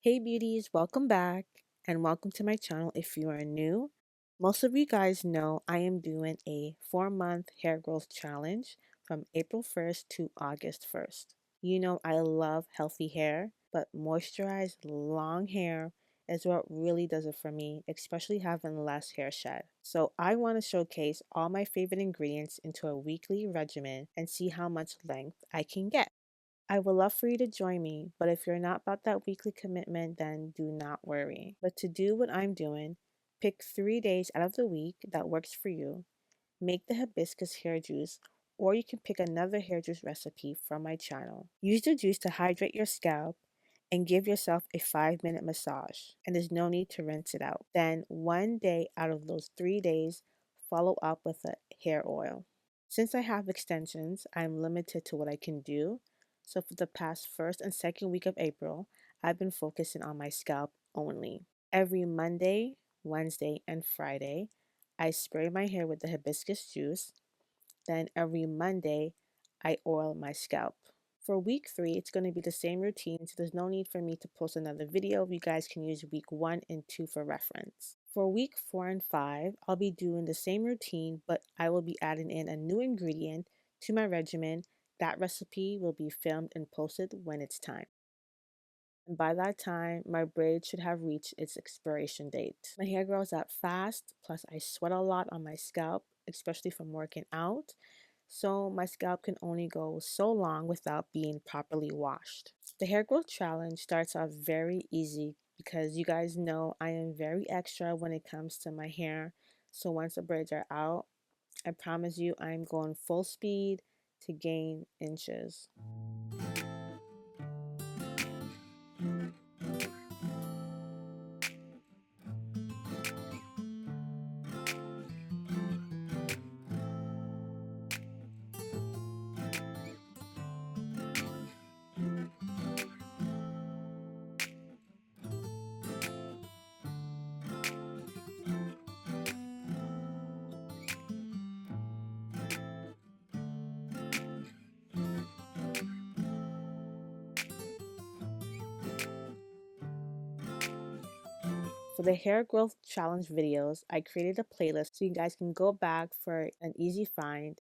Hey beauties, welcome back and welcome to my channel if you are new. Most of you guys know I am doing a 4-month hair growth challenge from April 1st to August 1st. You know I love healthy hair, but moisturized long hair is what really does it for me, especially having less hair shed. So I want to showcase all my favorite ingredients into a weekly regimen and see how much length I can get. I would love for you to join me, but if you're not about that weekly commitment, then do not worry. But to do what I'm doing, pick 3 days out of the week that works for you. Make the hibiscus hair juice, or you can pick another hair juice recipe from my channel. Use the juice to hydrate your scalp and give yourself a 5-minute massage, and there's no need to rinse it out. Then, one day out of those 3 days, follow up with a hair oil. Since I have extensions, I'm limited to what I can do. So, for the past first and second week of April, I've been focusing on my scalp only. Every Monday, Wednesday, and Friday, I spray my hair with the hibiscus juice. Then every Monday, I oil my scalp. For week 3, it's going to be the same routine, so there's no need for me to post another video. You guys can use week 1 and 2 for reference. For week 4 and 5, I'll be doing the same routine, but I will be adding in a new ingredient to my regimen. That recipe will be filmed and posted when it's time. And by that time, my braid should have reached its expiration date. My hair grows out fast, plus I sweat a lot on my scalp, especially from working out, so my scalp can only go so long without being properly washed. The hair growth challenge starts off very easy because you guys know I am very extra when it comes to my hair, so once the braids are out, I promise you I'm going full speed to gain inches. For the hair growth challenge videos, I created a playlist so you guys can go back for an easy find.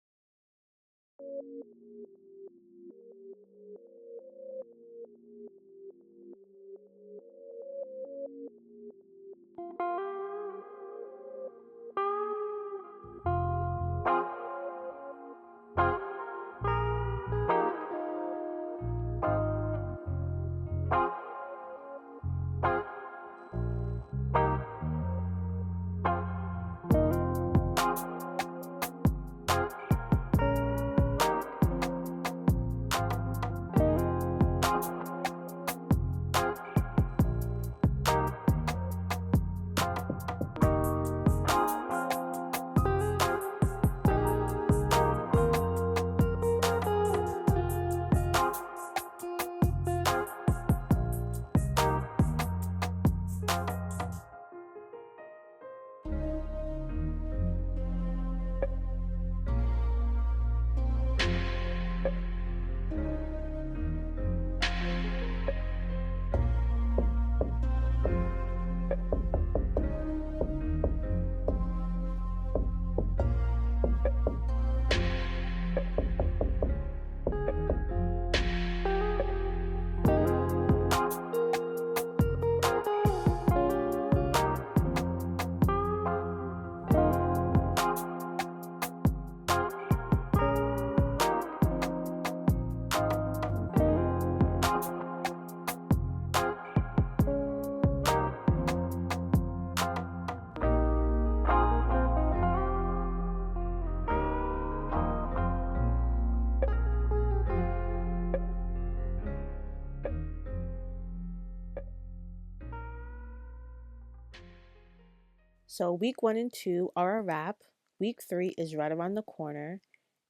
So week 1 and 2 are a wrap. Week 3 is right around the corner.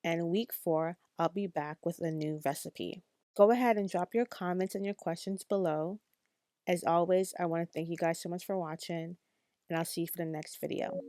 And week 4, I'll be back with a new recipe. Go ahead and drop your comments and your questions below. As always, I want to thank you guys so much for watching, and I'll see you for the next video.